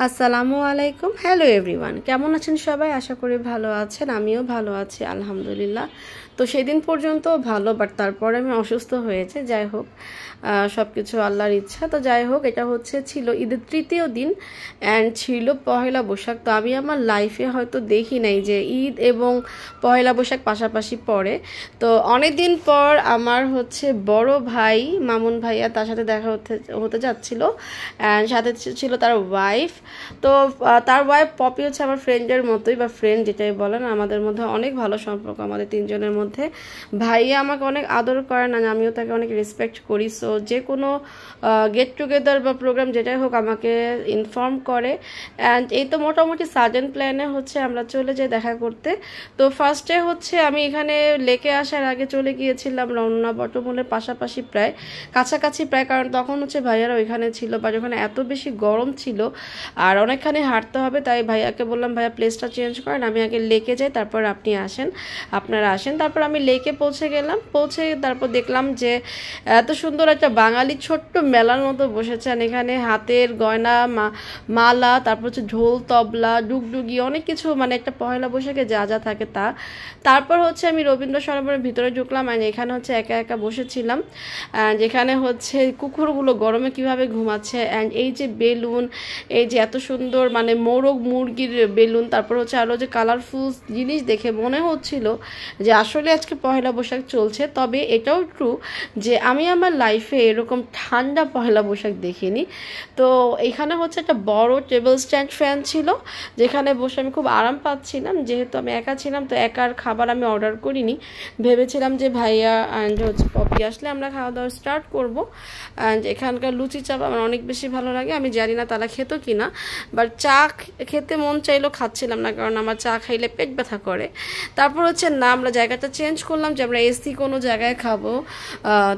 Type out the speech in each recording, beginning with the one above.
আসসালামু আলাইকুম। Hello everyone, কেমন আছেন সবাই? আশা করি ভালো আছেন। আমিও ভালো আছি আলহামদুলিল্লাহ। তো সেদিন পর্যন্ত ভালো, বাট তারপরে আমি অসুস্থ হয়েছে। যাই হোক, সব কিছু আল্লাহর ইচ্ছা। তো যাই হোক, এটা ছিল ঈদের তৃতীয় দিন অ্যান্ড ছিল পহেলা বৈশাখ। তো আমি আমার লাইফে হয়তো দেখি নাই যে ঈদ এবং পহেলা বৈশাখ পাশাপাশি পড়ে। তো অনেক দিন পর আমার বড় ভাই মামুন ভাইয়া, তার সাথে দেখা হতে যাচ্ছিল অ্যান্ড সাথে ছিল তার ওয়াইফ। তো তার ওয়াইফ পপি আমার ফ্রেন্ডের মতোই, বা ফ্রেন্ড যেটাই বলেন। আমাদের মধ্যে অনেক ভালো সম্পর্ক আমাদের তিনজনের মধ্যে। ভাইয়া আমাকে অনেক আদর করেন আর আমিও তাকে অনেক রেসপেক্ট করি। সো যে কোনো গেট টুগেদার বা প্রোগ্রাম যেটাই হোক আমাকে ইনফর্ম করে। অ্যান্ড এই তো মোটামুটি সাডেন প্ল্যানে আমরা চলে যাই দেখা করতে। তো ফার্স্টে আমি এখানে লেকে আসার আগে চলে গিয়েছিলাম রমনা বটমূলের পাশাপাশি, প্রায় কাছাকাছি প্রায়, কারণ তখন ভাইয়ারা ওইখানে ছিল, বাট ওখানে এত বেশি গরম ছিল আর অনেকখানি হাঁটতে হবে। তাই ভাইয়াকে বললাম, ভাইয়া প্লেসটা চেঞ্জ করেন, আমি আগে লেকে যাই, তারপর আপনারা আসেন। তারপর আমি লেকে পৌঁছে গেলাম। তারপর দেখলাম যে এত সুন্দর একটা বাঙালি ছোট্ট মেলার মতো বসেছেন এখানে। হাতের গয়না, মালা, তারপর ঢোল, তবলা, ডুগডুগি, অনেক কিছু, মানে একটা পহেলা বৈশাখে যা যা থাকে তা। তারপর আমি রবীন্দ্র সরোবরের ভিতরে ঢুকলাম আর এখানে একা একা বসেছিলাম। যেখানে কুকুরগুলো গরমে কিভাবে ঘুমাচ্ছে। অ্যান্ড এই যে বেলুন, এই যে এত সুন্দর মানে মোরগ মুরগির বেলুন, তারপর আরও যে কালারফুল জিনিস দেখে মনে হচ্ছিল যে আসলে আজকে পহেলা বৈশাখ চলছে। তবে এটাও ট্রু যে আমি আমার লাইফে এরকম ঠান্ডা পহেলা বৈশাখ দেখিনি। তো এখানে একটা বড় টেবিল স্ট্যান্ড ফ্যান ছিল, যেখানে বসে আমি খুব আরাম পাচ্ছিলাম। যেহেতু আমি একা ছিলাম, তো একার খাবার আমি অর্ডার করিনি। ভেবেছিলাম যে ভাইয়া অ্যান্ড পপি আসলে আমরা খাওয়া দাওয়া স্টার্ট করবো। অ্যান্ড এখানকার লুচি চাপ আমার অনেক বেশি ভালো লাগে। আমি জানি না তারা খেত কিনা, বাট চা খেতে মন চাইলেও খাচ্ছিলাম না, কারণ আমার চা খাইলে পেট ব্যথা করে। তারপর না আমরা জায়গাটা চেঞ্জ করলাম যে আমরা এসি কোনো জায়গায় খাবো।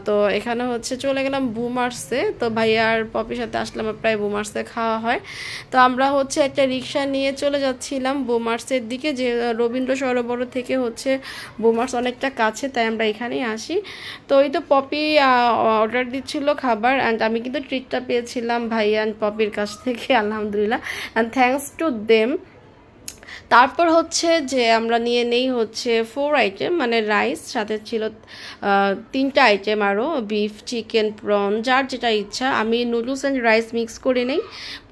তো এখানে চলে গেলাম বুমার্সে। তো ভাইয়ার পপির সাথে আসলাম, প্রায় বুমার্সে খাওয়া হয়। তো আমরা একটা রিক্সা নিয়ে চলে যাচ্ছিলাম বুমার্সের দিকে, যে রবীন্দ্র সরোবর থেকে বুমার্স অনেকটা কাছে, তাই আমরা এখানেই আসি। তো এই তো পপি অর্ডার দিচ্ছিল খাবার, অ্যান্ড আমি কিন্তু ট্রিটটা পেয়েছিলাম ভাইয়া অ্যান্ড পপির কাছ থেকে আলহামদুলিল্লাহ, অ্যান্ড থ্যাঙ্কস টু দেম। তারপর যে আমরা নিয়ে নেই 4 আইটেম, মানে রাইস, সাথে ছিল 3টা আইটেম আরও, বিফ, চিকেন, প্রন, যার যেটা ইচ্ছা। আমি নুডলস অ্যান্ড রাইস মিক্স করে নেই,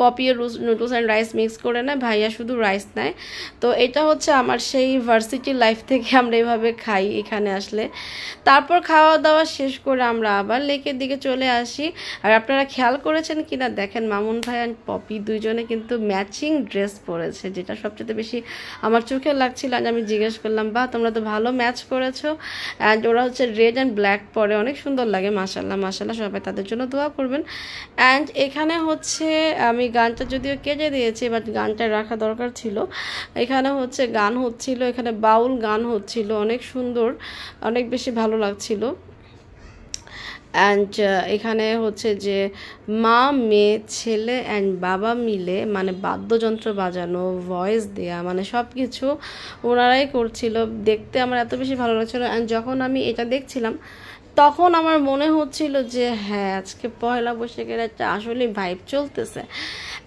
পপিও নুডলস অ্যান্ড রাইস মিক্স করে নেয়, ভাইয়া শুধু রাইস নেয়। তো এটা আমার সেই ভার্সিটি লাইফ থেকে আমরা এইভাবে খাই এখানে আসলে। তারপর খাওয়া দাওয়া শেষ করে আমরা আবার লেকের দিকে চলে আসি। আর আপনারা খেয়াল করেছেন কিনা দেখেন, মামুন ভাই অ্যান্ড পপি দুইজনে কিন্তু ম্যাচিং ড্রেস পরেছে, যেটা সবচেয়ে বেশি আমার চোখে লাগছিল। আজ আমি জিজ্ঞেস করলাম, বা তোমরা তো ভালো ম্যাচ করেছো। অ্যান্ড ওরা রেড অ্যান্ড ব্ল্যাক পরে, অনেক সুন্দর লাগে। মাশাল্লাহ মাশাল্লাহ, সবাই তাদের জন্য দোয়া করবেন। অ্যান্ড এখানে আমি গানটা যদিও কেটে দিয়েছি, বাট গানটা রাখা দরকার ছিল। এখানে গান হচ্ছিল, এখানে বাউল গান হচ্ছিল, অনেক সুন্দর, অনেক বেশি ভালো লাগছিল। অ্যান্ড এখানে যে মা, মেয়ে, ছেলে অ্যান্ড বাবা মিলে মানে বাদ্যযন্ত্র বাজানো, ভয়েস দেয়া, মানে সব কিছু ওনারাই করছিল। দেখতে আমার এত বেশি ভালো লাগছিলো। অ্যান্ড যখন আমি এটা দেখছিলাম, তখন আমার মনে হচ্ছিল যে হ্যাঁ, আজকে পয়লা বৈশাখের একটা আসলে ভাইব চলতেছে।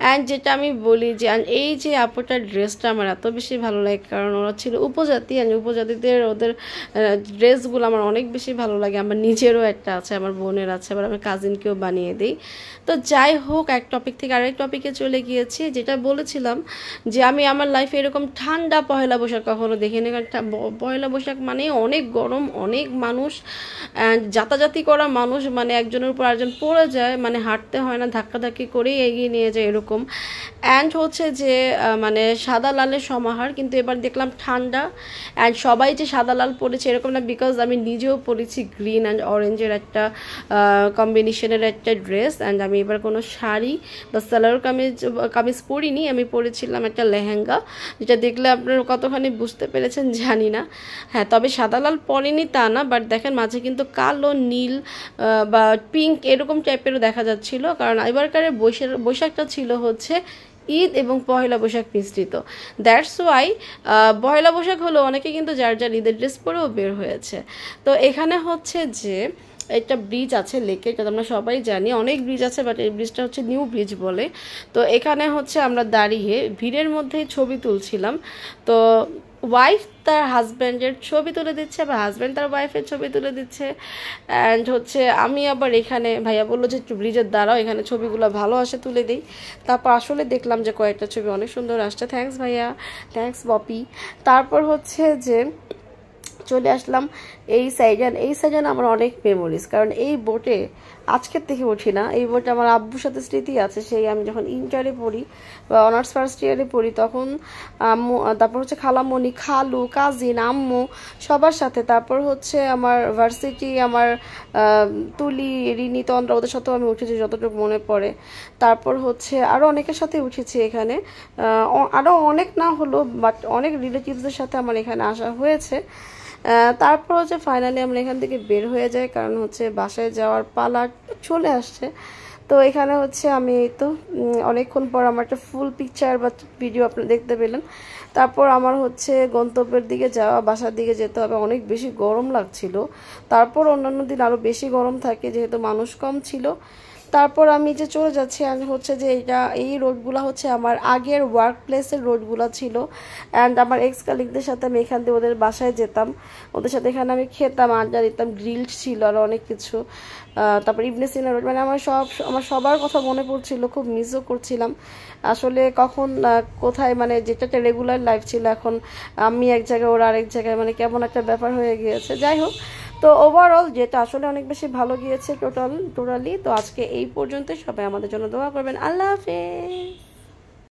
অ্যান্ড যেটা আমি বলি যে এই যে আপুটার ড্রেসটা আমার এত বেশি ভালো লাগে, কারণ ওরা ছিল উপজাতি, অ্যান্ড উপজাতিদের ওদের ড্রেসগুলো আমার অনেক বেশি ভালো লাগে। আমার নিজেরও একটা আছে, আমার বোনের আছে, আবার আমি কাজিনকেও বানিয়ে দিই। তো যাই হোক, এক টপিক থেকে আরেক টপিকে চলে গিয়েছি। যেটা বলেছিলাম যে আমি আমার লাইফে এরকম ঠান্ডা পয়লা বৈশাখ কখনো দেখিনি। পয়লা বৈশাখ মানে অনেক গরম, অনেক মানুষ, অ্যান্ড যাতাযাতি করা মানুষ, মানে একজনের উপর আরেকজন পড়ে যায়, মানে হাঁটতে হয় না, ধাক্কাধাক্কি করেই এগিয়ে নিয়ে যায় এরকম। অ্যান্ড যে মানে সাদা লালের সমাহার, কিন্তু এবার দেখলাম ঠান্ডা। অ্যান্ড সবাই যে সাদা লাল পরেছে এরকম না, বিকজ আমি নিজেও পরেছি গ্রিন অ্যান্ড অরেঞ্জের একটা কম্বিনেশনের একটা ড্রেস। অ্যান্ড আমি এবার কোনো শাড়ি বা সালোয়ার কামিজ পরিনি, আমি পরেছিলাম একটা লেহেঙ্গা, যেটা দেখলে আপনারা কতখানি বুঝতে পেরেছেন জানি না। হ্যাঁ, তবে সাদা লাল পরিনি তা না, বাট দেখেন মাঝে কিন্তু কালো, নীল বা পিঙ্ক এরকম টাইপেরও দেখা যাচ্ছিল, কারণ এবারকার বৈশাখটা ছিল ঈদ এবং পহেলা বৈশাখ মিশ্রিত। দ্যাটস ওয়াই পহেলা বৈশাখ হলো অনেকে কিন্তু যার যার ঈদের ড্রেস পরেও বের হয়েছে। তো এখানে যে একটা ব্রিজ আছে লেকে, এটা আমরা সবাই জানি, অনেক ব্রিজ আছে বাট এই ব্রিজটা হচ্ছে নিউ ব্রিজ বলে। তো এখানে হচ্ছে আমরা দাঁড়িয়ে ভিড়ের মধ্যেই ছবি তুলছিলাম। তো ওয়াইফ তার হাজব্যান্ডের ছবি তুলে দিচ্ছে, আবার হাজব্যান্ড তার ওয়াইফের ছবি তুলে দিচ্ছে। অ্যান্ড হচ্ছে আমি আবার এখানে, ভাইয়া বললো যে একটু ব্রিজের দ্বারাও এখানে ছবিগুলো ভালো আসে তুলে দিই। তারপর আসলে দেখলাম যে কয়েকটা ছবি অনেক সুন্দর আসছে। থ্যাঙ্কস ভাইয়া, থ্যাঙ্কস বপি। তারপর হচ্ছে যে চলে আসলাম এই সাইডে আমার অনেক মেমোরিজ, কারণ এই বোটে আজকের থেকে উঠি না, এই বোটে আমার আব্বুর সাথে স্মৃতি আছে। সেই আমি যখন ইন্টারে পড়ি বা অনার্স ফার্স্ট ইয়ারে পড়ি তখন আম্মু, তারপর হচ্ছে খালামণি, খালু, কাজিন, আম্মু সবার সাথে, তারপর হচ্ছে আমার ভার্সিটি, আমার তুলি, রিনি, তন্দ্রা, ওদের সাথেও আমি উঠেছি যতটুকু মনে পড়ে। তারপর হচ্ছে আরও অনেকের সাথে উঠেছি এখানে, আরও অনেক না হলো বাট অনেক রিলেটিভসদের সাথে আমার এখানে আসা হয়েছে। তারপর হচ্ছে ফাইনালি আমরা এখান থেকে বের হয়ে যাই, কারণ হচ্ছে বাসায় যাওয়ার পালা চলে আসছে। তো এখানে হচ্ছে আমি এই তো অনেকক্ষণ পর আমার একটা ফুল পিকচার বা ভিডিও আপনারা দেখতে পেলেন। তারপর আমার হচ্ছে গন্তব্যের দিকে যাওয়া, বাসার দিকে যেতে হবে, অনেক বেশি গরম লাগছিল। তারপর অন্যান্য দিন আরও বেশি গরম থাকে যেহেতু মানুষ কম ছিল। তারপর আমি যে চলে যাচ্ছি, আমি হচ্ছে যে এই রোডগুলো হচ্ছে আমার আগের ওয়ার্ক প্লেসের রোডগুলো ছিল। অ্যান্ড আমার এক্স কালিগদের সাথে আমি এখান দিয়ে ওদের বাসায় যেতাম, ওদের সাথে এখানে আমি খেতাম, আড্ডা দিতাম, গ্রিলড ছিল আর অনেক কিছু। তারপর ইবনে সিনা রোড, মানে আমার সবার কথা মনে পড়ছিল, খুব মিসও করছিলাম আসলে কখন কোথায়, মানে যেটা একটা রেগুলার লাইফ ছিল এখন আমি এক জায়গায় ওরা আরেক জায়গায়, মানে কেমন একটা ব্যাপার হয়ে গিয়েছে। যাই হোক, তো ওভারঅল যেটা আসলে অনেক বেশি ভালো গিয়েছে টোটালি। তো আজকে এই পর্যন্তই, সবাই আমাদের জন্য দোয়া করবেন। আল্লাহ হাফেজ।